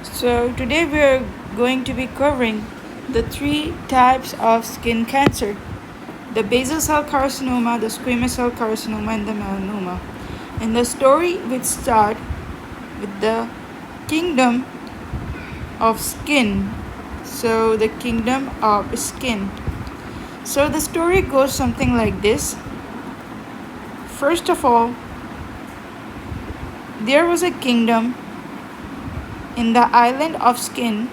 So today we are going to be covering the three types of skin cancer: the basal cell carcinoma, the squamous cell carcinoma, and the melanoma. And the story would start with the kingdom of skin. So the kingdom of skin. So the story goes something like this. First of all, there was a kingdom in the island of skin,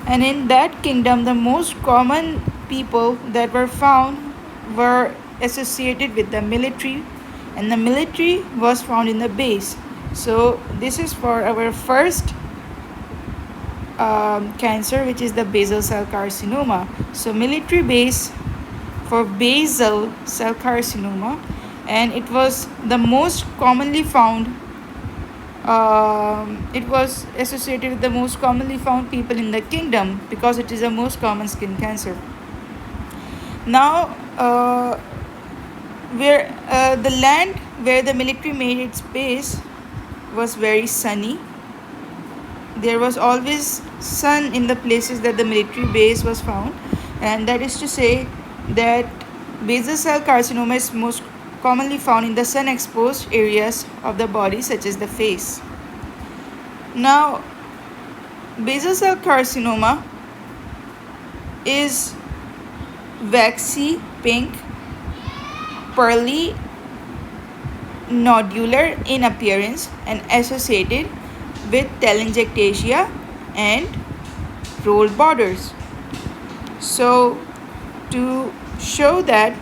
and in that kingdom the most common people that were found were associated with the military, and the military was found in the base. So this is for our first cancer, which is the basal cell carcinoma. So military base for basal cell carcinoma, and it was the most commonly found. It was associated with the most commonly found people in the kingdom because it is the most common skin cancer. Now, where the land where the military made its base was very sunny. There was always sun in the places that the military base was found, and that is to say that basal cell carcinoma is most commonly found in the sun exposed areas of the body, such as the face. Now, basal cell carcinoma is waxy pink, pearly, nodular in appearance, and associated with telangiectasia and rolled borders. So to show that,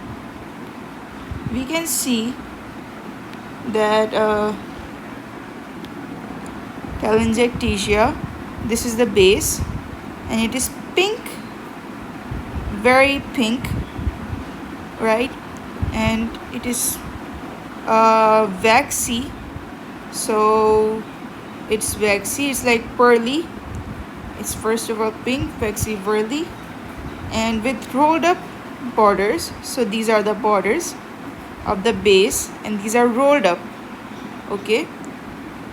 we can see that telangiectasia, this is the base, and it is pink, very pink, right? And it is waxy. So it's waxy, it's like pearly. It's first of all pink, waxy, pearly, and with rolled up borders. So these are the borders of the base, and these are rolled up. Okay,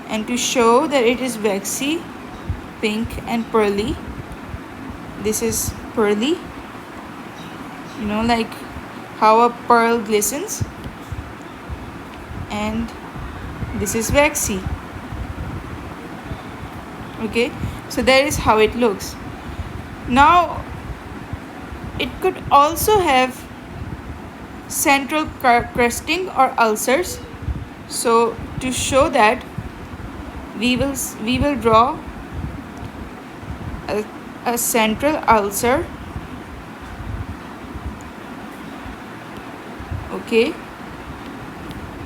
and to show that it is waxy, pink, and pearly, this is pearly, like how a pearl glistens, and this is waxy. Okay, so that is how it looks. Now, it could also have central crusting or ulcers. So to show that, we will draw a central ulcer. Okay,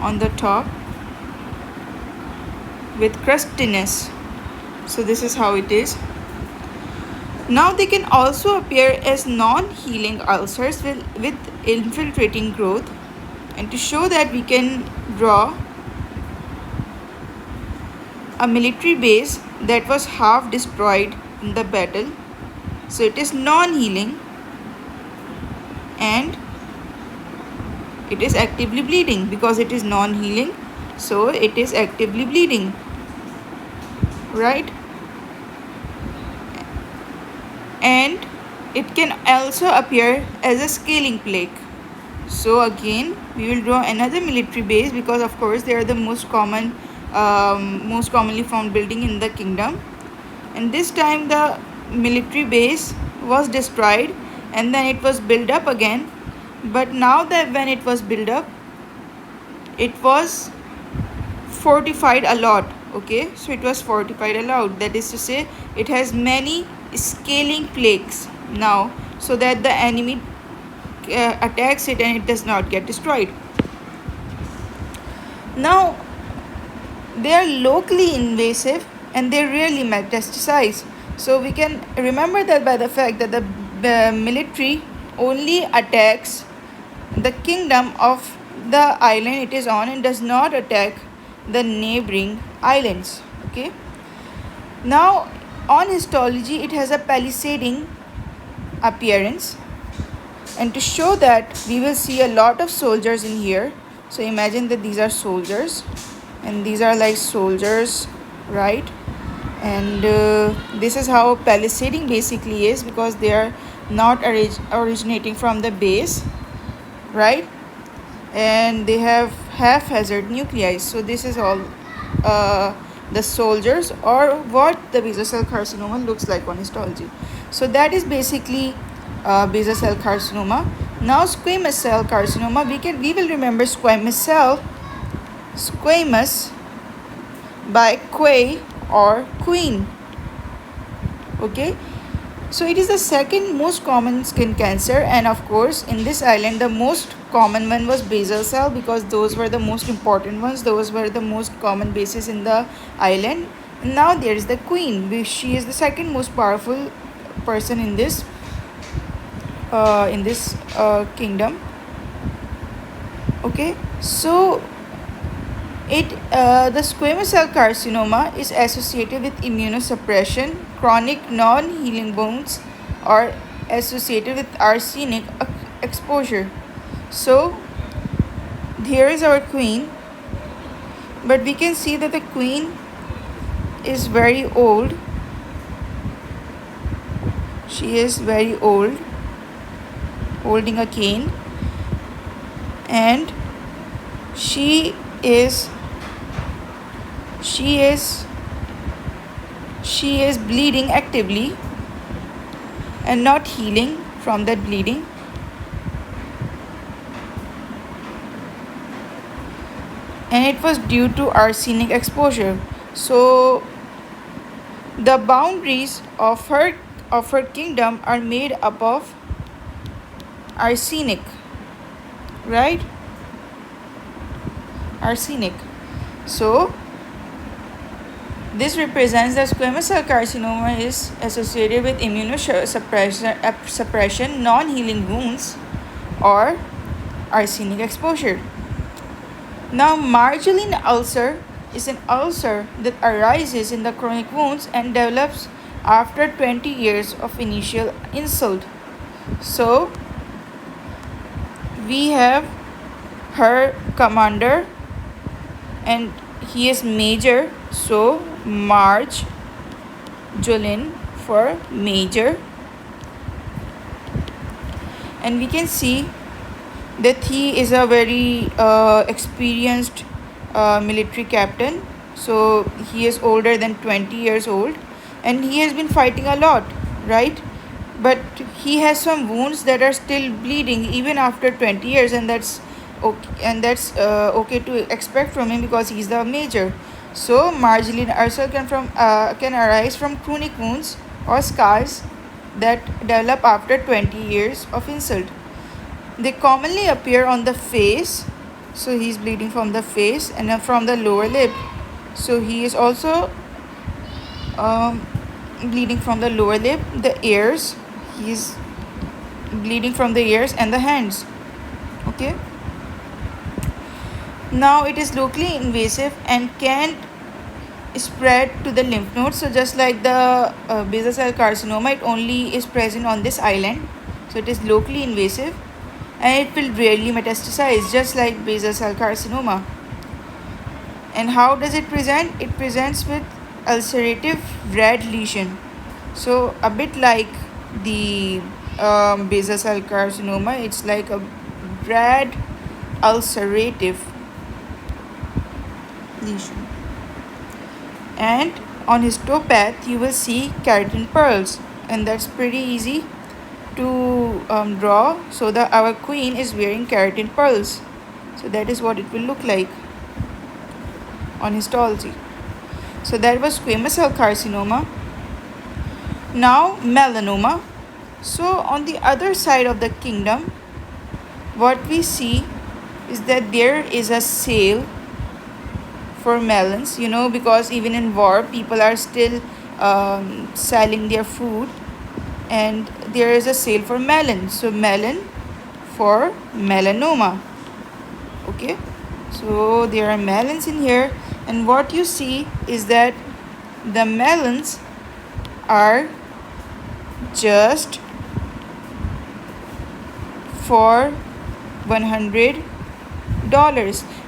on the top with crustiness. So this is how it is. Now they can also appear as non-healing ulcers with infiltrating growth. And to show that, we can draw a military base that was half destroyed in the battle. So it is non-healing and it is actively bleeding. Because it is non-healing, so it is actively bleeding, right? And it can also appear as a scaling plaque. So again, we will draw another military base, because of course they are the most commonly found building in the kingdom. And this time the military base was destroyed and then it was built up again. But now that when it was built up, it was fortified a lot. Okay, so it was fortified a lot. That is to say, it has many scaling plaques now, so that the enemy attacks it and it does not get destroyed. Now, they are locally invasive and they rarely metastasize. So we can remember that by the fact that the military only attacks the kingdom of the island it is on and does not attack the neighboring islands. Okay, now on histology, it has a palisading appearance, and to show that, we will see a lot of soldiers in here. So imagine that these are soldiers and these are like soldiers, right? And this is how palisading basically is, because they are not originating from the base, right? And they have haphazard nuclei. So this is all uh, the soldiers, or what the basal cell carcinoma looks like on histology. So that is basically basal cell carcinoma. Now squamous cell carcinoma, we will remember squamous by quay or queen. Okay, so it is the second most common skin cancer, and of course in this island the most common one was basal cell, because those were the most important ones, those were the most common bases in the island. And now there is the queen, which she is the second most powerful person in this kingdom. Okay, so the squamous cell carcinoma is associated with immunosuppression, chronic non-healing wounds, or associated with arsenic exposure. So here is our queen, but we can see that the queen is very old. She is very old, holding a cane, and she is bleeding actively and not healing from that bleeding. And it was due to arsenic exposure. So the boundaries of her kingdom are made up of arsenic, right? Arsenic. So this represents that squamous cell carcinoma is associated with immunosuppression, non-healing wounds, or arsenic exposure. Now, Margolin ulcer is an ulcer that arises in the chronic wounds and develops after 20 years of initial insult. So, we have her commander, and he is major, so Marge Jolin for major. And we can see that he is a very experienced military captain. So he is older than 20 years old, and he has been fighting a lot, right? But he has some wounds that are still bleeding even after 20 years, and that's okay to expect from him, because he's the major. So marginal ulcer can arise from chronic wounds or scars that develop after 20 years of insult. They commonly appear on the face, so he's bleeding from the face, and from the lower lip. So he is also bleeding from the lower lip, the ears. He's bleeding from the ears and the hands. Okay. Now it is locally invasive and can spread to the lymph nodes. So just like the basal cell carcinoma, it only is present on this island. So it is locally invasive, and it will rarely metastasize, just like basal cell carcinoma. And how does it present? It presents with ulcerative red lesion. So a bit like the basal cell carcinoma, it's like a red ulcerative lesion. And on histopath you will see keratin pearls, and that's pretty easy to draw. So our queen is wearing keratin pearls, so that is what it will look like on histology. So that was squamous cell carcinoma. Now melanoma. So on the other side of the kingdom, what we see is that there is a sale for melons, because even in war people are still selling their food, and there is a sale for melon. So melon for melanoma. Okay, so there are melons in here, and what you see is that the melons are just for $100,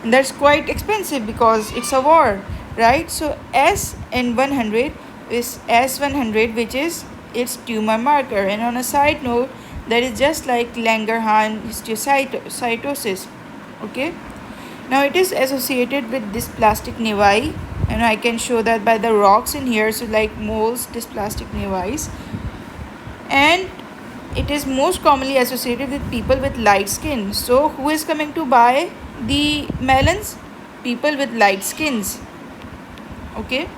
and that's quite expensive because it's a war, right? So S and 100, is S100, which is its tumor marker. And on a side note, that is just like Langerhans histiocytosis. Okay. Now it is associated with dysplastic nevi, and I can show that by the rocks in here, so like moles, dysplastic nevi. And it is most commonly associated with people with light skin. So who is coming to buy the melons? People with light skins. Okay.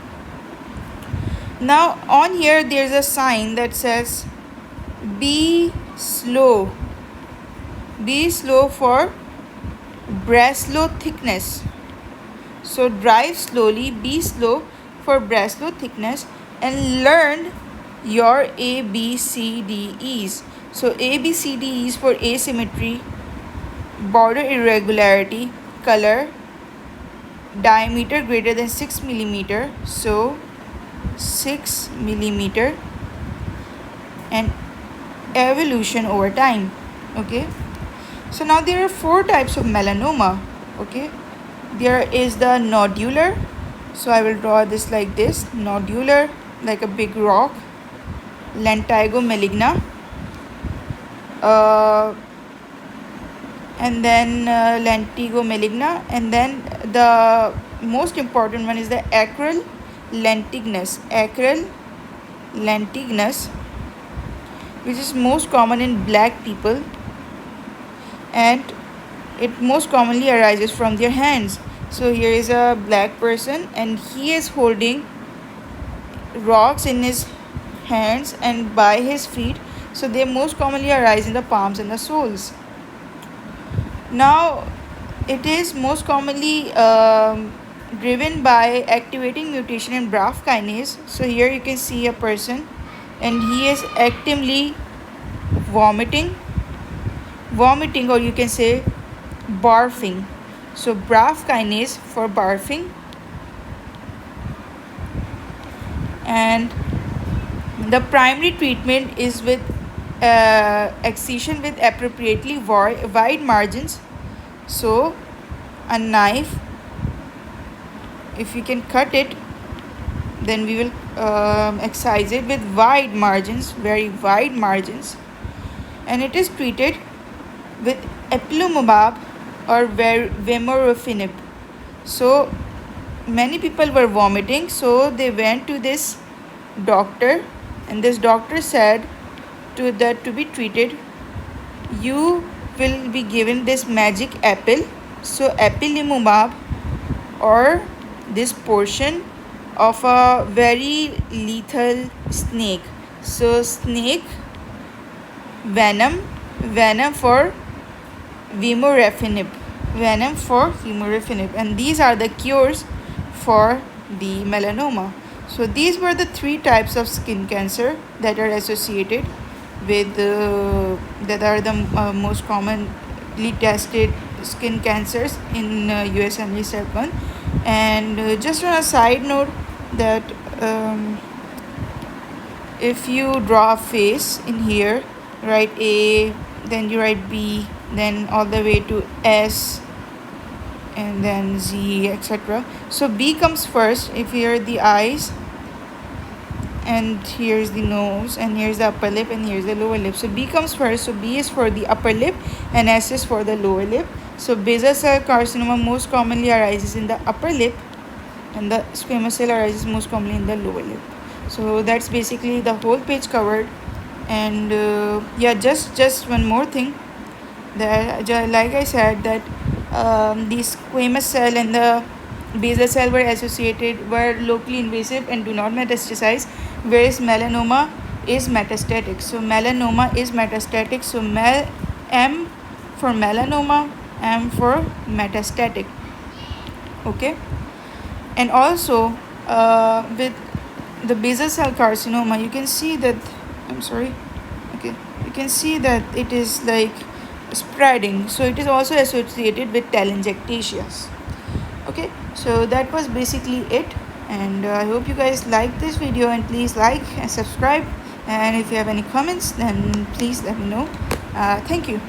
Now on here there's a sign that says be slow. Be slow for Breslow thickness. So drive slowly, be slow for Breslow thickness, and learn your ABCDEs. So ABCDEs for asymmetry, border irregularity, color, diameter greater than 6 millimeter. So 6 millimeter, and evolution over time. Okay. So now there are 4 types of melanoma. Okay. There is the nodular. So I will draw this like this. Nodular, like a big rock. Lentigo maligna. And then lentigo maligna. And then the most important one is the acral lentiginous. Acral lentiginous, which is most common in black people, and it most commonly arises from their hands. So here is a black person, and he is holding rocks in his hands and by his feet. So they most commonly arise in the palms and the soles. Now it is most commonly driven by activating mutation in BRAF kinase. So here you can see a person, and he is actively vomiting, or you can say barfing. So BRAF kinase for barfing. And the primary treatment is with excision with appropriately wide margins. So a knife, if you can cut it, then we will excise it with wide margins, very wide margins. And it is treated with epilumumab or vemurafenib. So many people were vomiting, so they went to this doctor, and this doctor said to be treated, you will be given this magic apple. So epilumumab, or this portion of a very lethal snake. So snake venom for vemurafenib, and these are the cures for the melanoma. So these were the 3 types of skin cancer that are associated with that are the most commonly tested skin cancers in USMLE Step 1. And just on a side note, that if you draw a face in here, write A, then you write B, then all the way to S, and then Z, etc. So B comes first. If here are the eyes, and here's the nose, and here's the upper lip, and here's the lower lip. So B comes first. So B is for the upper lip, and S is for the lower lip. So basal cell carcinoma most commonly arises in the upper lip, and the squamous cell arises most commonly in the lower lip. So that's basically the whole page covered. And yeah, just one more thing, that like I said, that the squamous cell and the basal cell were locally invasive and do not metastasize, whereas melanoma is metastatic. So melanoma is metastatic. So M for melanoma, M for metastatic. Okay. And also with the basal cell carcinoma, you can see that, you can see that it is like spreading. So it is also associated with telangiectasias. Okay, so that was basically it, and I hope you guys like this video, and please like and subscribe, and if you have any comments, then please let me know. Thank you.